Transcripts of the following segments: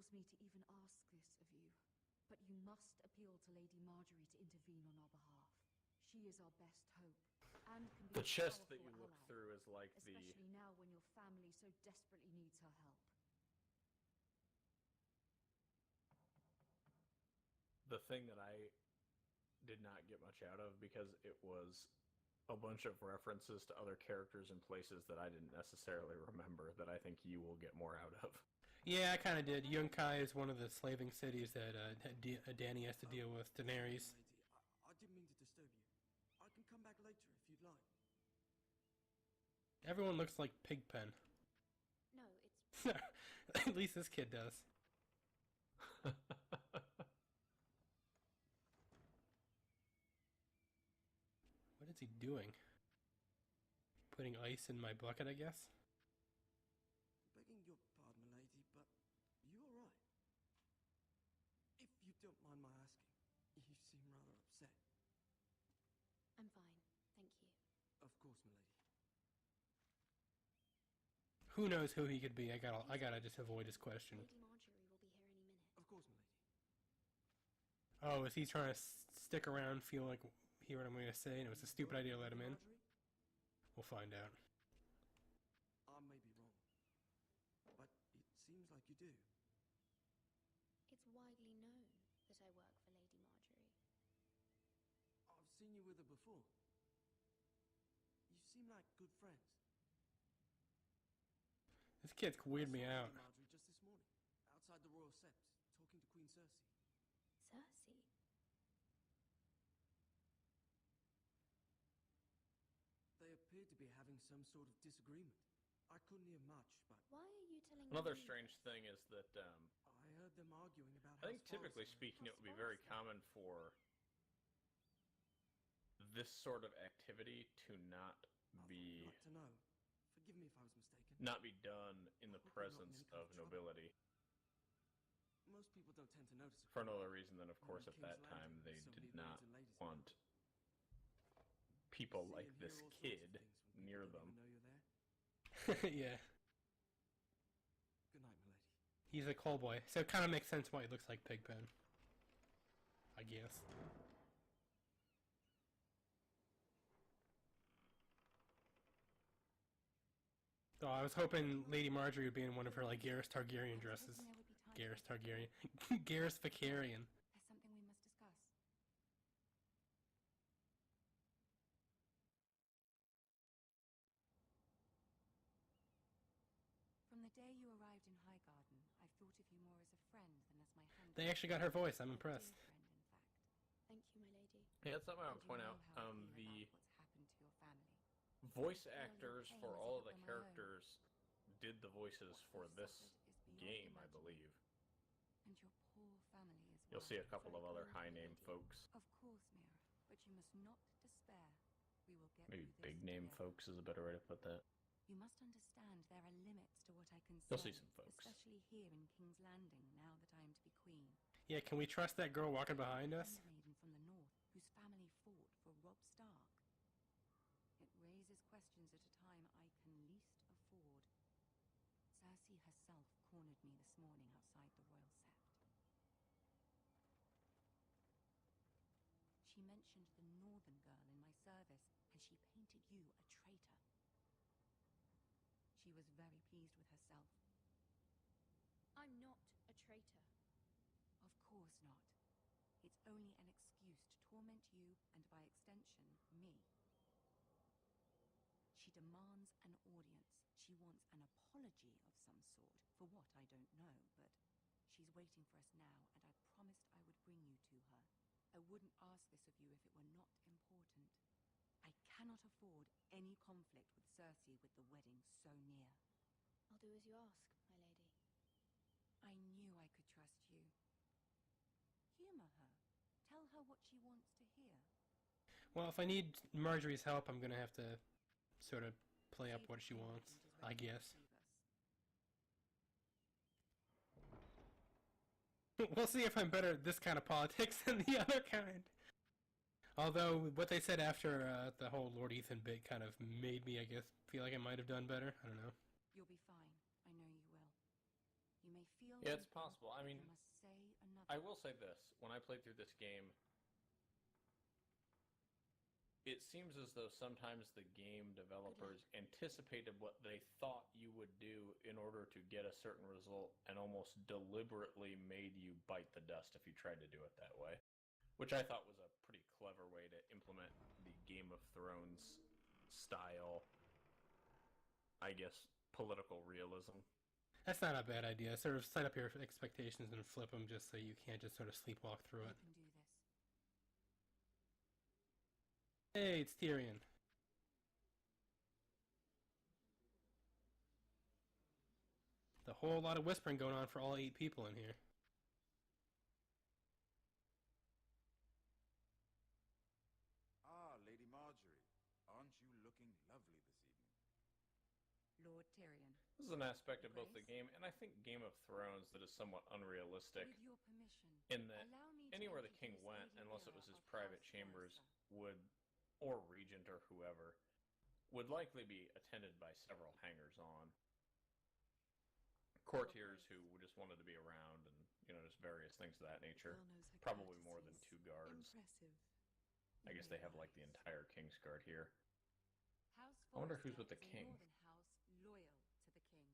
force me to even ask this of you, but you must appeal to Lady Marjorie to intervene on our behalf. She is our best hope, and can be The a chest that powerful you look ally, through is like especially now when your family so desperately needs her help. the thing that I did not get much out of, because it was a bunch of references to other characters and places that I didn't necessarily remember, that I think you will get more out of. Yeah, I kind of did. Yunkai is one of the slaving cities that Danny has to deal with. Daenerys. I didn't mean to disturb you. I can come back later if you'd like. Everyone looks like Pigpen. No, it's... At least this kid does. What is he doing? Putting ice in my bucket, I guess? Begging your pardon, milady, but you alright? If you don't mind my asking, you seem rather upset. I'm fine, thank you. Of course, milady. Who knows who he could be? I gotta just avoid his question. Lady Marjorie will be here any minute. Of course, milady. Oh, is he trying to stick around, feel like hear what I'm going to say, and it was a stupid idea to let him in? We'll find out. I may be wrong, but it seems like you do. It's widely known that I work for Lady Marjorie. I've seen you with her before. You seem like good friends. This kid's weird me out. Marjorie just this morning, outside the Royal Sept, talking to Queen Cersei. Cersei? They appeared to be having some sort of disagreement. I couldn't hear much, but... Why are you telling Another me strange this? thing is that, I heard them arguing about I think House typically Forrester. speaking, it would be very common for this sort of activity to not I thought be you'd like to know. Forgive me if I was mistaken. not be done in the I hope you're not in presence any kind of of trouble. nobility. Most people don't tend to notice it. For no other reason than, of When course, at King's that time Landing, they so did many not lords and ladies want See people and like hear this all sorts of kid things when people near don't them. even know you're there. Yeah. Good night, milady. He's a coal boy, so it kind of makes sense why he looks like Pigpen. I guess. Oh, I was hoping Lady Marjorie would be in one of her, like, Garrus Targaryen dresses. Garrus Targaryen. Garrus Vicarian. There's something we must discuss. From the day you arrived in Highgarden, I've thought of you more as a friend than as my handmaid. They actually got her voice, I'm impressed. A dear friend, in fact. Thank you, my lady. Yeah, that's something I would And point you out. know how I feel The about what's happened to your family. voice your actors pain for as all if of it the were my own. characters did the voices What for you've this suffered is beyond game, I imagining. believe. And your poor family as well. You'll see a couple of Very other kind, high-name lady. folks. Of course, Mira, but you must not despair. We will get Maybe through this big-name together. folks is a better way to put that. You must understand there are limits to what I can You'll say, see some folks. especially here in King's Landing, now that I am to be queen. Yeah, can we trust that girl walking behind us? Handmaiden from the north, whose family fought for Robb Stark. It raises questions at a time I can least afford. Cersei herself cornered me this morning outside the Royal Sept. She mentioned the northern girl in my service, and she painted you a traitor. She was very pleased with herself. I'm not a traitor. Of course not. It's only an excuse to torment you, and by extension, me. She demands an audience. She wants an apology of some sort, for what I don't know, but she's waiting for us now, and I promised I would bring you to her. I wouldn't ask this of you if it were not important. I cannot afford any conflict with Cersei with the wedding so near. I'll do as you ask, my lady. I knew I could trust you. Humor her. Tell her what she wants to hear. Well, if I need Marjorie's help, I'm gonna have to sort of play up Save what the she king wants, and his I ready to guess. save us. We'll see if I'm better at this kind of politics than the other kind. Although, what they said after the whole Lord Ethan bit kind of made me, I guess, feel like I might have done better. I don't know. You'll be fine. I know you will. You may feel Yeah, it's one thing, possible. I mean, but must say another. I will say this. When I played through this game, it seems as though sometimes the game developers anticipated what they thought you would do in order to get a certain result and almost deliberately made you bite the dust if you tried to do it that way. Which I thought was a pretty clever way to implement the Game of Thrones style, I guess, political realism. That's not a bad idea. Sort of set up your expectations and flip them just so you can't just sort of sleepwalk through I it. can do this. Hey, it's Tyrion. A whole lot of whispering going on for all 8 people in here. Ah, Lady Marjorie. Aren't you looking lovely this evening? Lord Tyrion, This is an aspect of both the game and I think Game of Thrones that is somewhat unrealistic with your permission, in that allow me to anywhere the king introduce went, Lady unless it Lyra was his of private House chambers, Forrester. would, or regent or whoever, would likely be attended by several hangers-on. Courtiers who just wanted to be around and, just various things of that nature. Girl knows her Probably more than courtesies. 2 guards. Impressive. I guess they have like the entire King's Guard here. House I wonder who's Forrester with the is a king. northern house loyal to the king.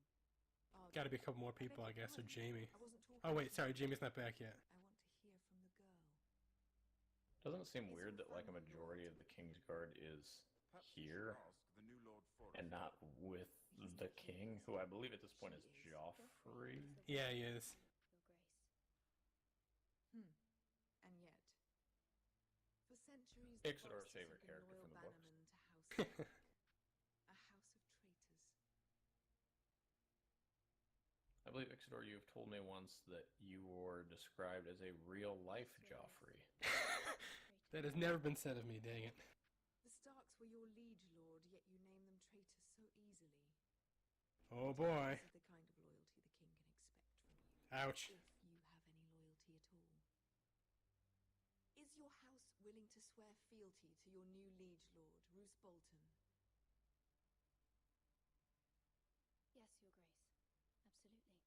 Gotta be a couple more people, I guess, or Jamie. I wasn't talking Oh wait, to sorry, you. Jamie's not back yet. I want to hear from the girl. Doesn't it seem Is weird your that like a family majority of loyal the to King's Guard is Perhaps we should here ask the new Lord Forrester. and not with the king, who I believe at this point is She is. Joffrey? Yeah, he is. Your Grace. And yet, for centuries, Ixodor's the favorite Forresters have character been from the books. loyal bannermen to House Stark, a house of traitors. I believe, Ixodor, you've told me once that you were described as a real-life Joffrey. That has never been said of me, dang it. The Starks were your liege lord, yet you name them traitors so easily. Oh boy. This is the kind of loyalty the king can expect from you. Ouch. If you have any loyalty at all. Is your house willing to swear fealty to your new liege lord, Roose Bolton? Yes, Your Grace. Absolutely.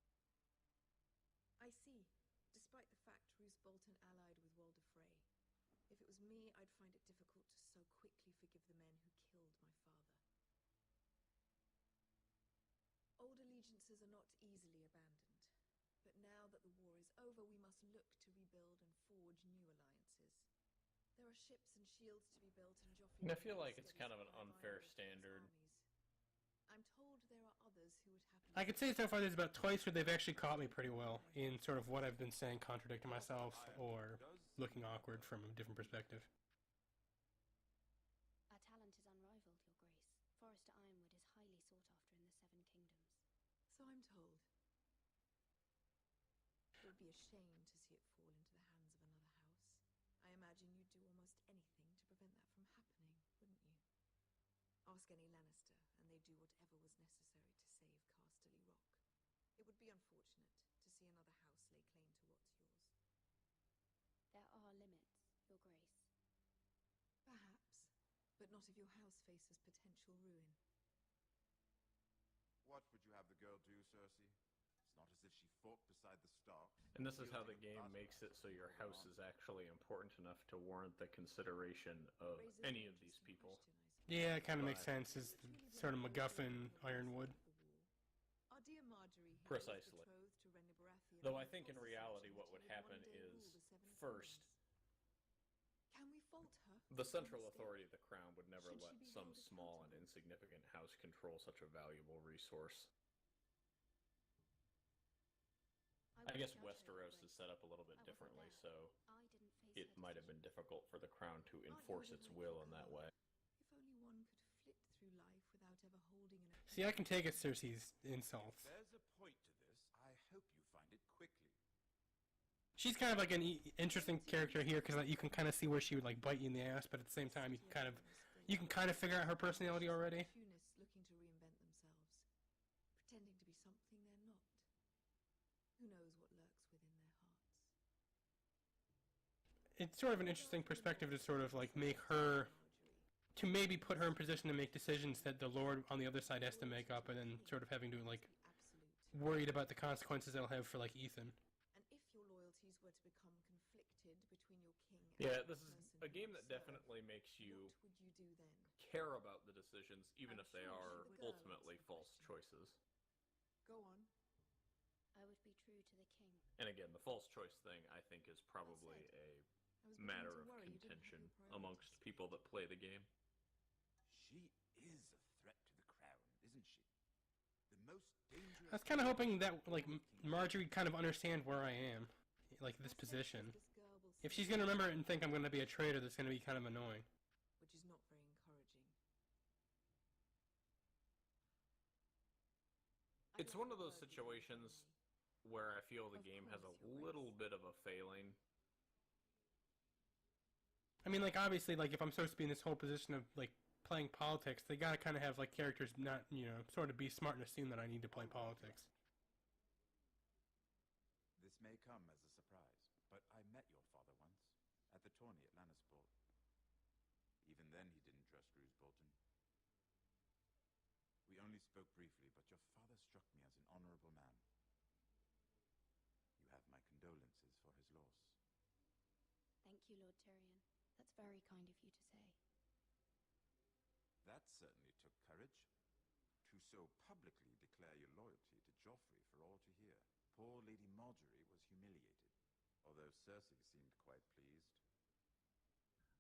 I see. Despite the fact Roose Bolton allied with Walder Frey. If it was me, I'd find it difficult to so quickly forgive the men who killed my father. Old allegiances are not easily abandoned. But now that the war is over, we must look to rebuild and forge new alliances. There are ships and shields to be built, and Joffrey... And I feel will like it's steady kind of an supply of unfair iron for his standard. armies. I'm told there are others who would happily... I could say so far there's about twice where they've actually caught me pretty well in sort of what I've been saying, contradicting myself, or looking awkward from a different perspective. Our talent is unrivaled, Your Grace. Forrester Ironwood is highly sought after in the Seven Kingdoms. So I'm told. It would be a shame to see it fall into the hands of another house. I imagine you'd do almost anything to prevent that from happening, wouldn't you? Ask any Lannister, and they'd do whatever was necessary to save Casterly Rock. It would be unfortunate to see another house lay claim to what's yours. There are limits, Your Grace. Perhaps, but not if your house faces potential ruin. What would you have the girl do, Cersei? It's not as if she fought beside the Starks. And this is how the game makes it so your house is actually important enough to warrant the consideration of Raises any an of these interesting people. question, I suppose. Yeah, it kind of makes But- sense. Is sort of MacGuffin, Ironwood. Our dear Marjorie, who was Precisely. betrothed to Renly Baratheon, Though I and think in false reality assertion what that would she would happen one day is, rule the Seven first, Kingdoms. Can we fault her? the for central her mistake? authority of the crown would never Should let she be some held small and accountable? insignificant house control such a valuable resource. I won't guess judge her, Your Westeros is Grace. set up a little bit I wasn't differently, there. so I didn't face it her might have been decision. difficult for the crown to Aren't you enforce a its delightful will in that girl? way. If only one could flit through life without ever holding an See, I can take it, Cersei's insults. There's a point to this. I hope you find it quickly. She's kind of like an interesting character here because you can kind of see where she would like bite you in the ass, but at the same time you can kind of figure out her personality already. Opportunists looking to reinvent themselves, pretending to be something they're not. Who knows what lurks within their hearts? It's sort of an interesting perspective to sort of like make her, to maybe put her in position to make decisions that the Lord on the other side has to make up, and then sort of having to like worried about the consequences that'll have for, like, Ethan. And if your loyalties were to become conflicted between your king and Yeah, the this is person a who game you that serve, definitely makes you what would you do then? care about the decisions, even I'm if they sure are the girl ultimately answered the false question. choices. Go on. I would be true to the king. And again, the false choice thing, I think, is probably said. a I was beginning matter to of worry you didn't have contention your amongst priorities. people that play the game. She is a threat to the crown, isn't she? The most dangerous... I was kind of hoping that, like, Marjorie kind of understand where I am, like, this I suspect position. this girl will If see she's gonna remember it and think I'm gonna be a traitor, that's gonna be kind of annoying. which is not very encouraging. It's one of those situations where I feel the Of game has a course, Your little Grace. bit of a failing. I mean, like, obviously, like, if I'm supposed to be in this whole position of, like, playing politics, they gotta kind of have, like, characters not, sort of be smart and assume that I need to play politics. This may come as a surprise, but I met your father once, at the tourney at Lannisport. Even then he didn't trust Roose Bolton. We only spoke briefly, but your father struck me as an honorable man. You have my condolences for his loss. Thank you, Lord Tyrion. That's very kind of you to say. That certainly took courage. To so publicly declare your loyalty to Joffrey for all to hear. Poor Lady Marjorie was humiliated, although Cersei seemed quite pleased.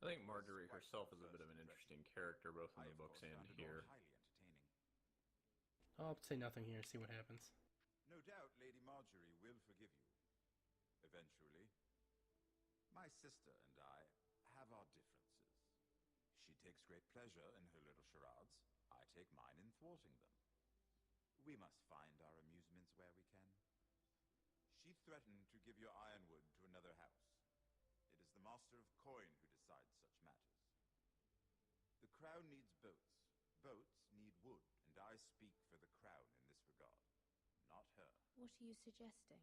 I think Marjorie herself is a bit of an interesting character, both in I, the of books course, and found it here. all highly entertaining. I'll say nothing here, see what happens. No doubt Lady Marjorie will forgive you. Eventually. My sister and I have our differences. She takes great pleasure in her little charades. I take mine in thwarting them. We must find our amusements where we can. She threatened to give your ironwood to another house. It is the Master of Coin who decides such matters. The crown needs boats. Boats need wood, and I speak for the crown in this regard, not her. What are you suggesting?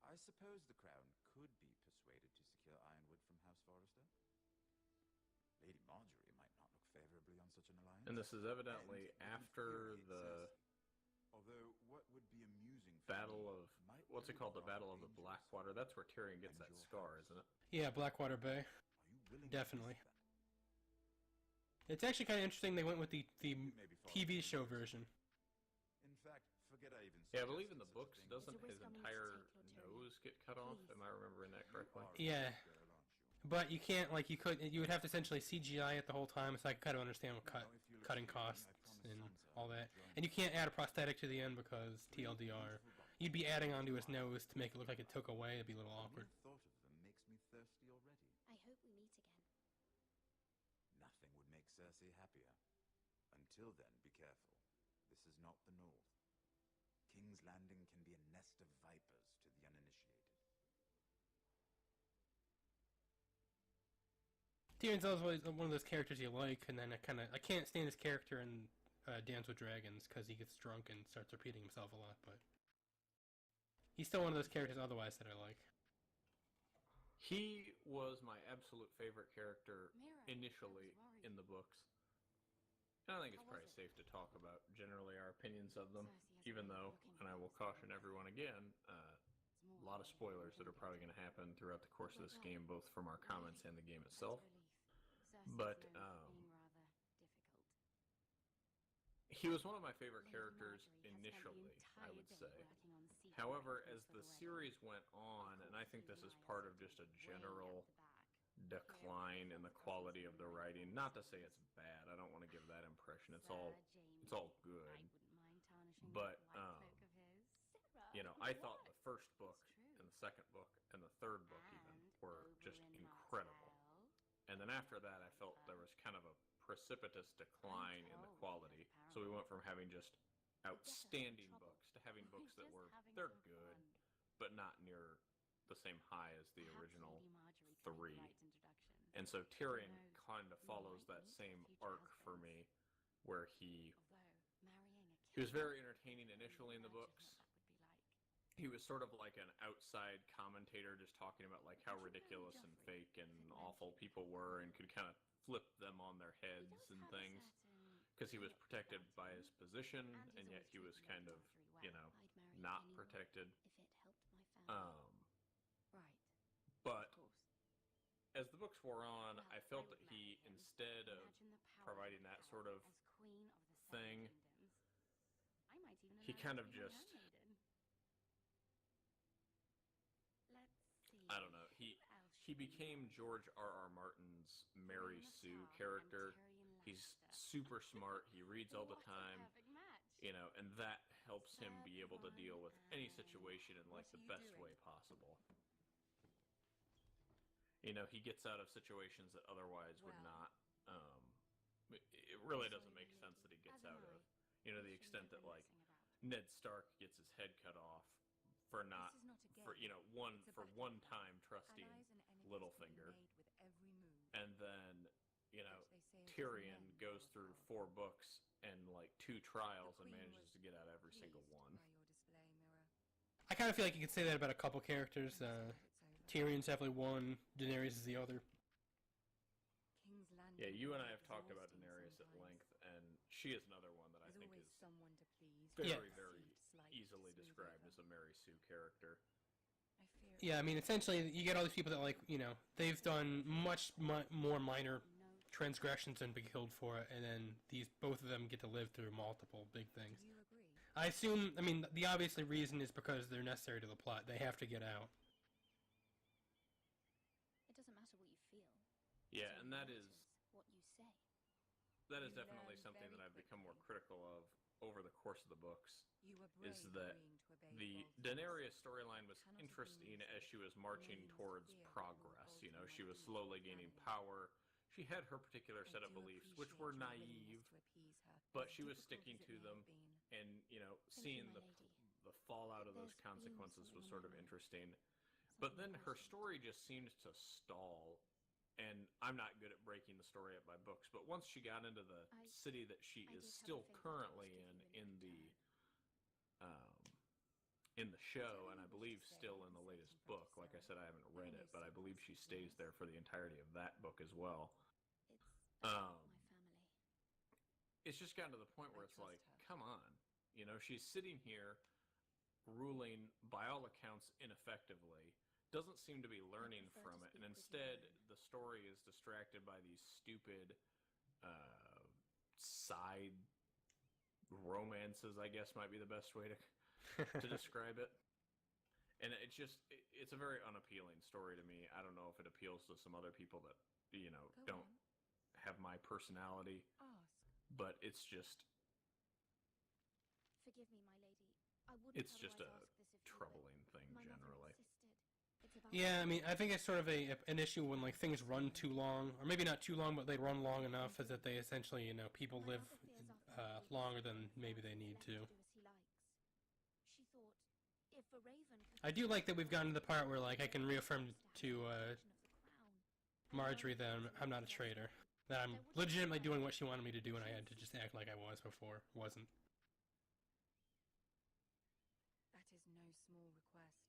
I suppose the crown could be persuaded to secure ironwood from House Forrester. Lady Marjorie might not look favorably on such an alliance. And this is evidently And after infuriate the Cersei. Although what would be amusing for Battle me of... might What's it prove called? The rather Battle of the dangerous. Blackwater. That's where Tyrion gets And that your scar, house. isn't it? Yeah, Blackwater Bay. Are you willing Definitely. to risk that? It's actually kind of interesting they went with the You may be far TV too show dangerous. version. In fact, forget I even Yeah, I believe in suggested the such a books, thing. doesn't It's a his risk I'm willing to entire take, Lord Tyrion. nose get cut off? Please. Am I remembering that correctly? You are a Yeah. brave girl, aren't you? But you can't, like, you would have to essentially CGI it the whole time, so I kind of understand what Now, if you'll cutting excuse me, I costs promise and Sansa all will that. join And you me. can't add a prosthetic to the end because TLDR. Beautiful bodies. You'd be adding onto his nose to make it look like it took away. It'd be a little The awkward. mere thought of them makes me thirsty already. I hope we meet again. Nothing would make Cersei happier. Until then, be careful. This is not the North. King's Landing can be a nest of vipers to the uninitiated. Tyrion's always one of those characters you like, and then I can't stand his character in Dance with Dragons because he gets drunk and starts repeating himself a lot, but he's still one of those characters otherwise that I like. He was my absolute favorite character Mira, initially I was worried. in the books. And I think it's How was probably it? safe to talk about generally our opinions of them, Cersei has a even way of though, looking and I will things caution over. everyone again, It's more a lot of than spoilers that are thinking. probably going to happen throughout the course of this game, both from our comments and the game That's itself. relief. Cersei's But, known for being rather difficult. He was one of my favorite Lady characters Marjorie has spent the initially, I entire would day say. working on secret However, arrangements as for the wedding. series went on, and I think this is part of just a general decline in the quality of the writing. Not to say it's bad. I don't want to give that impression. It's all good. But, you know, I thought the first book and the second book and the third book even were just incredible. And then after that, I felt there was kind of a precipitous decline in the quality. So we went from having just outstanding books to having books that were, they're good, but not near the same high as the original three. And so Tyrion kind of follows that same arc for me, where he was very entertaining initially in the books. He was sort of like an outside commentator, just talking about like how ridiculous and fake and awful people were, and could kind of flip them on their heads and things. because he was protected by his position, and yet he was kind of, not protected. If it helped my family. Right. But Of course. as the books wore on, Well, I felt would that marry he, him. instead of Imagine the power providing of that power sort of as queen of the thing, Seven Kingdoms. I might even he allow kind you of to be my just, handmaiden. Let's see. I don't know, Who else he should we became know? George R.R. Martin's Mary Lyanna Sue Stark character. and Tyrion He's Lannister. super smart, he reads all the What a time, perfect match. and that helps him be able to Third deal one, with any and situation in like what the are you best doing? way possible. He gets out of situations that otherwise would Well, not. It really Sorry, doesn't make my sense lady. that he gets As am out I. of. The What extent should that we like reminiscing about? Ned Stark gets his head cut off for not This is not a game. for It's a one battlefield. time trusting Allies and enemies Littlefinger, can be made with every move. and then which they say is Tyrion men goes who are through powerful. 4 books and like 2 trials and Queen manages was to get out every single pleased one. by your display, Mirror. I kind of feel like you could say that about a couple characters. I'm so glad it's over. Tyrion's definitely one. Daenerys is the other. King's Landing Yeah, you and can I be have talked about exhausting Daenerys at sometimes. length, and she is another one that I There's think always is someone to please. Yeah. very Slight, easily smooth described over. as a Mary Sue character. I fear Yeah, I mean, essentially, you get all these people that, like, they've done much more minor no. transgressions and been killed for it, and then both of them get to live through multiple big things. Do you agree? I assume, I mean, the obviously reason is because they're necessary to the plot. They have to get out. It doesn't matter what you feel. Yeah, It and only that is matters what you say. You definitely learn something very that I've become more quickly. critical of over the course of the books. You were Is brave that agreeing to obey The Bolton's. Daenerys storyline was Cannot have been interesting easy. as she was marching Names towards fear what progress. Bolton She might was do slowly for gaining family. power. She had her particular I set of do beliefs, which appreciate were your naive, willingness to appease her, but as she was difficult sticking as to it may them, have been. and seeing my the lady. the fallout of those There's been consequences was something sort on of my mind. interesting. But then Something her important. story just seemed to stall, and I'm not good at breaking the story up by books, but once she got into the city that she I is did have a still favor to currently ask of in you in the show, there and I any believe wish to still say in the in latest front book. of Like I said, Sarah? I haven't There read are it, no but I believe she secrets stays between there us. for the entirety of that book as well. It's about Um, my family. It's just gotten to the point where I it's like, trust her. come on. She's sitting here ruling, by all accounts, ineffectively, doesn't seem to be learning prefer from to it, and speak with you instead alone. the story is distracted by these stupid side romances, I guess might be the best way to describe it. And it's a very unappealing story to me. I don't know if it appeals to some other people that, Go don't on. have my personality, Ask. but it's just Forgive me, my lady. I wouldn't it's just a otherwise ask this of you, but troubling thing my mother generally. insisted. It's about Yeah, I my mean, I think it's sort of an issue when, like, things run too long, or maybe not too long, but they run long enough, is that they essentially, people My live mother fears our family longer will than suffer maybe if they need Francis to. lets him do as he likes. She thought if a raven could I do like that we've gotten to the part where, like, I can reaffirm to Marjorie that I'm not a traitor. That I'm legitimately doing what she wanted me to do, and I had to just act like I was before. Wasn't. That is no small request,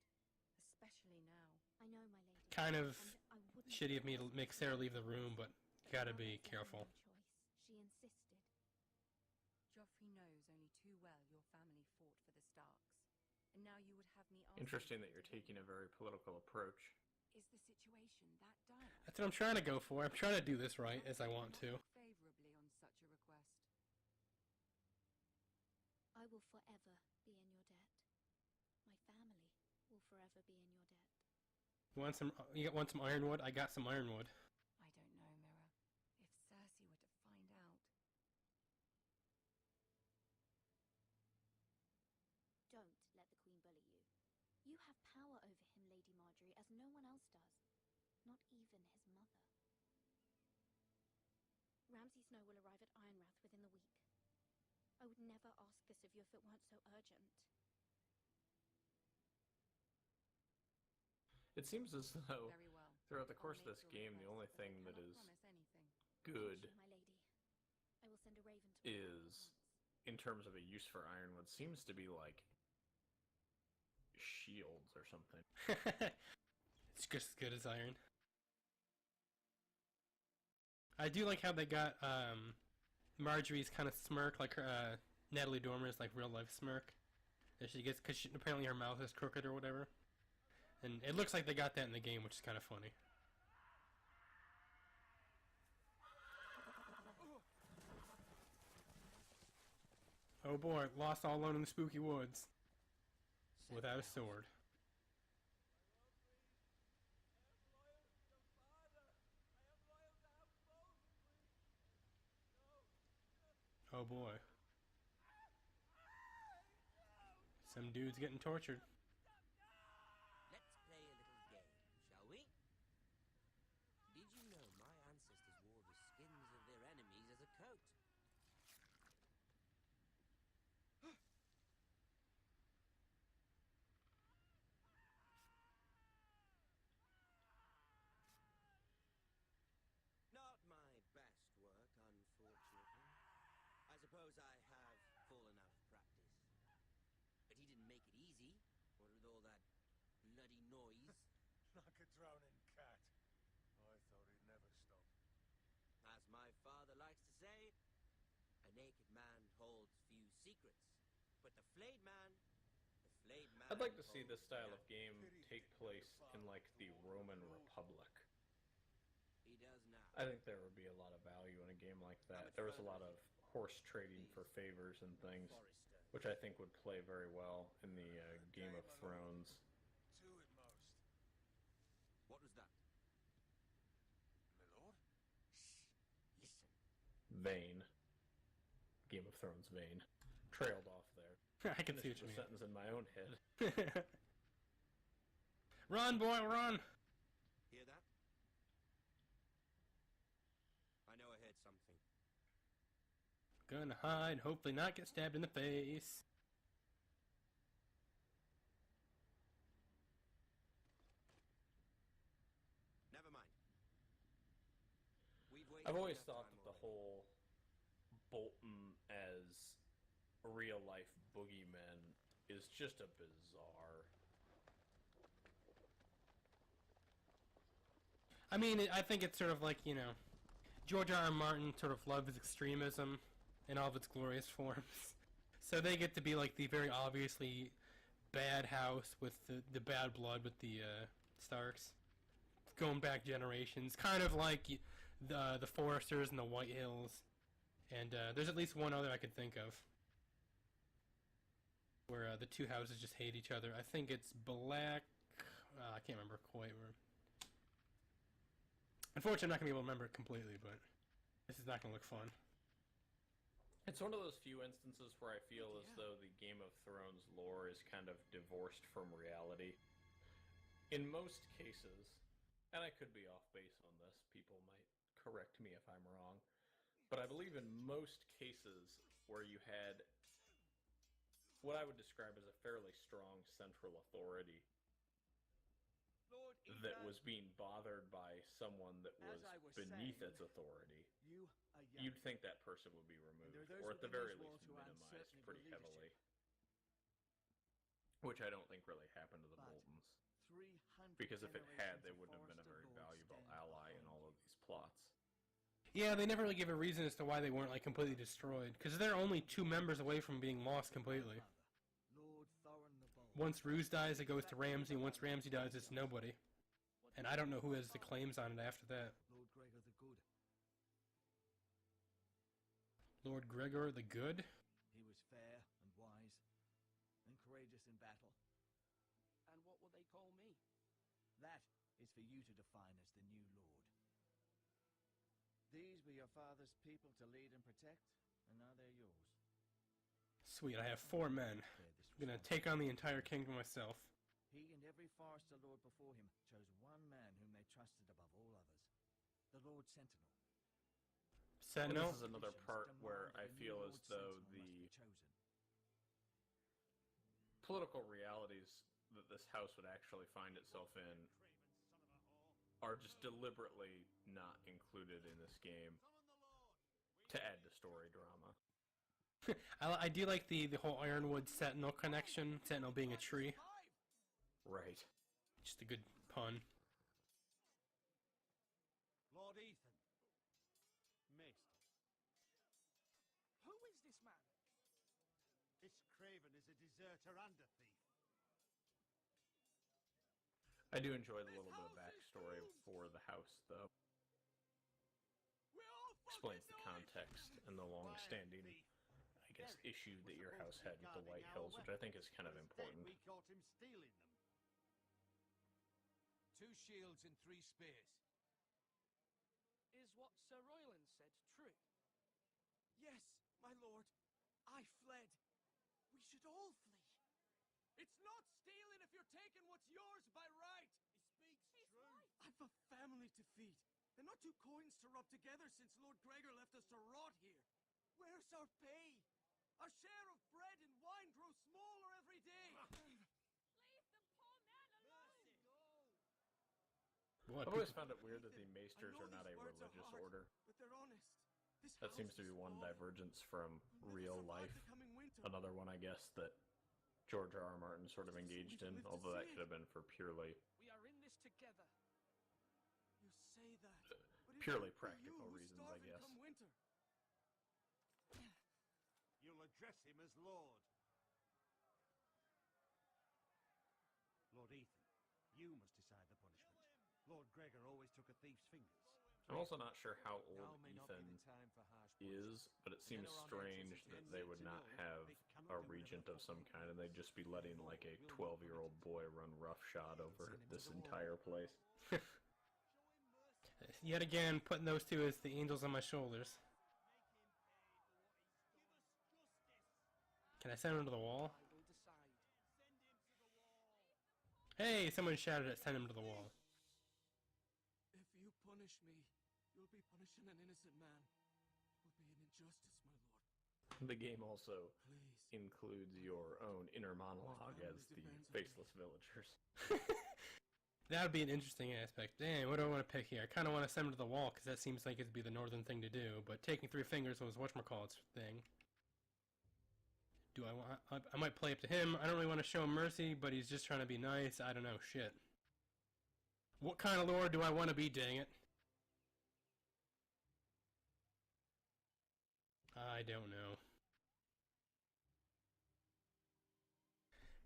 especially now. I know, my lady. Kind of And I wouldn't shitty of me to ask make you Sarah to leave the room, but gotta Mother be left me careful. no choice. She insisted. Joffrey knows only too well your family fought for the Starks. And now you would have me ask Interesting you that you're to taking a him. very political approach. Is the situation that dire? That's what I'm trying to go for. I'm trying to do this right as I want to. Favorably on such a request. I will forever be in your debt. My family will forever be in your debt. You want some ironwood? I got some ironwood. I don't know, Mirror. If Cersei were to find out. Don't let the Queen bully you. You have power over him, Lady Marjorie, as no one else does. Not even his mother. Ramsay Snow will arrive at Ironrath within the week. I would never ask this of you if it weren't so urgent. It seems as though Very well. throughout the I'll course of make this your game, the request, only but I thing that cannot is promise anything. good Thank you, my lady. I will send a raven to is, in terms of a use for ironwood, seems to be like shields or something. It's just as good as iron. I do like how they got Marjorie's kind of smirk, like her Natalie Dormer's like real life smirk that she gets because apparently her mouth is crooked or whatever, and it looks like they got that in the game, which is kind of funny. Oh boy, lost all alone in the spooky woods without a sword. Oh boy. Some dude's getting tortured. Let's play a little game, shall we? Did you know my ancestors wore the skins of their enemies as a coat? Not my best work, unfortunately. I suppose I have fallen out of practice. But he didn't make it easy, what with all that bloody noise. Like a drowning cat. I thought he'd never stop. As my father likes to say, a naked man holds few secrets. But the flayed man... I'd like to see this style of game take place in, like, the Roman Republic. He does now. I think there would be a lot of value in a game like that. There was a lot of horse trading for favors and things, which I think would play very well in the Game of Thrones. Two at most. What was that? My lord? Shh! Listen. Vein. Game of Thrones vein. Trailed off there. I can see what Finished you the mean. sentence in my own head. Run, boy, run! Hear that? I know I heard something. Gonna hide, hopefully not get stabbed in the face. Never mind. I've always thought that the whole Bolton as real-life boogeymen is just a bizarre... I mean, I think it's sort of like, you know, George R. R. Martin sort of loves extremism in all of its glorious forms. So they get to be like the very obviously bad house with the bad blood with the Starks. Going back generations. Kind of like the Foresters and the White Hills. And there's at least one other I could think of. Where the two houses just hate each other. I think it's Black... I can't remember quite. Unfortunately, I'm not going to be able to remember it completely, but this is not going to look fun. It's one of those few instances where I feel as though the Game of Thrones lore is kind of divorced from reality. In most cases, and I could be off base on this, people might correct me if I'm wrong, but I believe in most cases where you had what I would describe as a fairly strong central authority that was being bothered by someone that was beneath its authority, you'd think that person would be removed, or at the very least minimized pretty heavily. Which I don't think really happened to the Boltons. Because if it had, they wouldn't have been a very valuable ally in all of these plots. Yeah, they never really give a reason as to why they weren't like completely destroyed, because they're only 2 members away from being lost completely. Once Roose dies, it goes to Ramsay. Once Ramsay dies, it's nobody. And I don't know who has the claims on it after that. Lord Gregor the Good. Lord Gregor the Good? He was fair and wise and courageous in battle. And what will they call me? That is for you to define as the new lord. These were your father's people to lead and protect, and now they're yours. Sweet, I have 4 men. I'm gonna take on the entire kingdom myself. He and every Forester lord before him chose one man whom they trusted above all others. The Lord Sentinel. Sentinel? This is another part where I feel as though the political realities that this house would actually find itself in are just deliberately not included in this game to add to story drama. I do like the whole Ironwood Sentinel connection, Sentinel being a tree. Right. Just a good pun. Lord Ethan. Missed. man? This craven is a deserter and a thief. I do enjoy the little bit of backstory for the house, though. Explains the context and the long-standing, I guess, issue that your house had with the White Hills, which I think is kind of important. We caught him stealing them. 2 shields and 3 spears. Is what Sir Royland said true? Yes, my lord. I fled. We should all flee. It's not stealing if you're taking what's yours by right. He speaks true. I've a family to feed. And not 2 coins to rub together since Lord Gregor left us to rot here. Where's our pay? Our share of bread and wine grows smaller every day. I've always found it weird that the Maesters are not a religious order. But they're honest. That seems to be one divergence from real life. Another one, I guess, that George R. R. Martin sort of engaged in, although that could have been for purely... We are in this together. You say that. Purely practical reasons, I guess. You'll address him as Lord. Lord Ethan, you must decide the punishment. Lord Gregor always took a thief's fingers. I'm also not sure how old Ethan is, but it seems strange that they would not have a regent of some kind, and they'd just be letting like a 12-year-old boy run roughshod over this entire place. Yet again, putting those 2 as the angels on my shoulders. Can I send him to the wall? Hey, someone shouted at send him to the wall. If you punish me, you'll be punishing an innocent man. It will be an injustice, my lord. The game also includes your own inner monologue as the faceless villagers. That would be an interesting aspect. Dang, what do I want to pick here? I kind of want to send him to the wall, because that seems like it'd be the northern thing to do, but taking 3 fingers was whatchamacallit's thing. Do I want... I might play up to him. I don't really want to show him mercy, but he's just trying to be nice. I don't know. Shit. What kind of lord do I want to be, dang it? I don't know.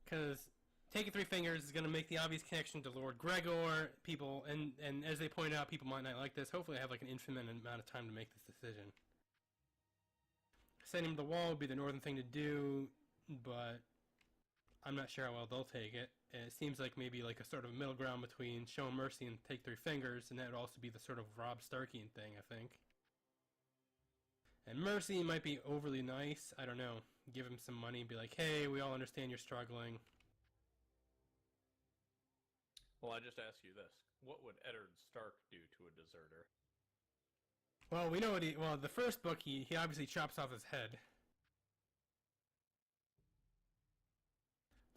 Because taking 3 fingers is going to make the obvious connection to Lord Gregor. People, and as they point out, people might not like this. Hopefully I have like an infinite amount of time to make this decision. Sending him to the wall would be the northern thing to do, but I'm not sure how well they'll take it. And it seems like maybe like a sort of middle ground between show mercy and take 3 fingers, and that would also be the sort of Rob Starkian thing, I think. And mercy might be overly nice. I don't know. Give him some money and be like, hey, we all understand you're struggling. Well, I just ask you this. What would Eddard Stark do to a deserter? Well, we know what well, the first book, he obviously chops off his head.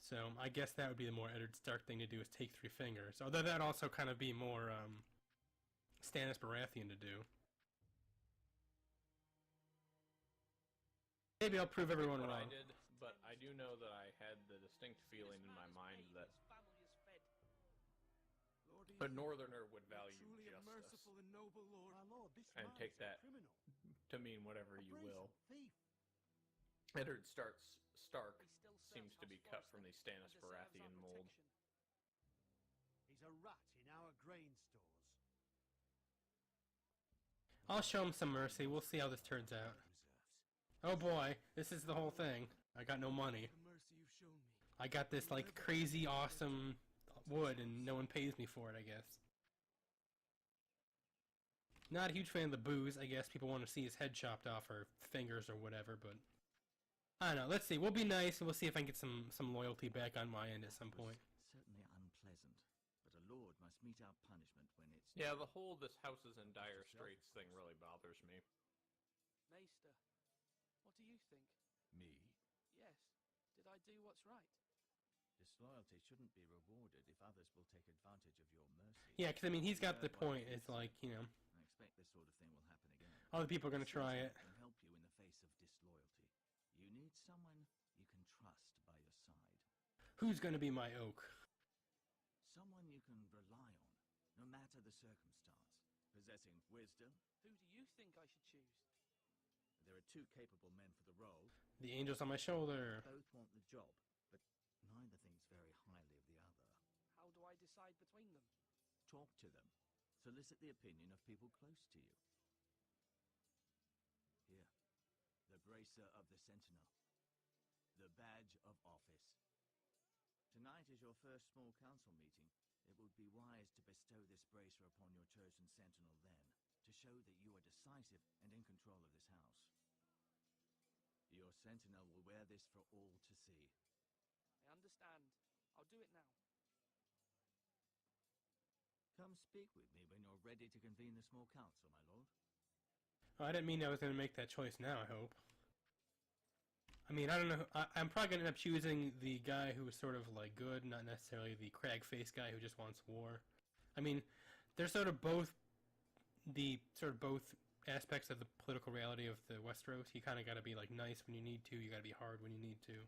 So, I guess that would be the more Eddard Stark thing to do, is take 3 fingers. Although that'd also kind of be more, Stannis Baratheon to do. Maybe I'll prove everyone wrong. I did, but I do know that I had the distinct feeling in my mind that a northerner would value justice, and take that to mean whatever you will. Eddard Stark seems to be cut from the Stannis Baratheon mold. He's a rat in our grain stores. I'll show him some mercy. We'll see how this turns out. Oh boy, this is the whole thing. I got no money. I got this like crazy awesome wood and no one pays me for it, I guess. Not a huge fan of the booze. I guess people want to see his head chopped off or fingers or whatever, but I don't know. Let's see. We'll be nice and we'll see if I can get some loyalty back on my end at some point. Certainly unpleasant, but a lord must meet our punishment when it's... Yeah, the whole this house is in dire straits thing really bothers me. Maester, what do you think? Me? Yes. Did I do what's right? Disloyalty shouldn't be rewarded if others will take advantage of your mercy. Yeah, because I mean, he's got the point. It's like, you know... I expect this sort of thing will happen again. Other people are going to try it. Can help you in the face of disloyalty. You need someone you can trust by your side. Who's going to be my oak? Someone you can rely on, no matter the circumstance. Possessing wisdom. Who do you think I should choose? There are two capable men for the role. The angel's on my shoulder. Both want the job, but neither thinks very highly of the other. How do I decide between them? Talk to them. Solicit the opinion of people close to you. Here. The bracer of the Sentinel. The badge of office. Tonight is your first small council meeting. It would be wise to bestow this bracer upon your chosen Sentinel then, to show that you are decisive and in control of this house. Your Sentinel will wear this for all to see. I understand. I'll do it now. Come speak with me when you're ready to convene the small council, my lord. Oh, I didn't mean I was going to make that choice now, I hope. I mean, I don't know. I'm probably going to end up choosing the guy who is sort of like good, not necessarily the crag face guy who just wants war. I mean, they're sort of both aspects of the political reality of the Westeros. You kind of got to be like nice when you need to. You got to be hard when you need to.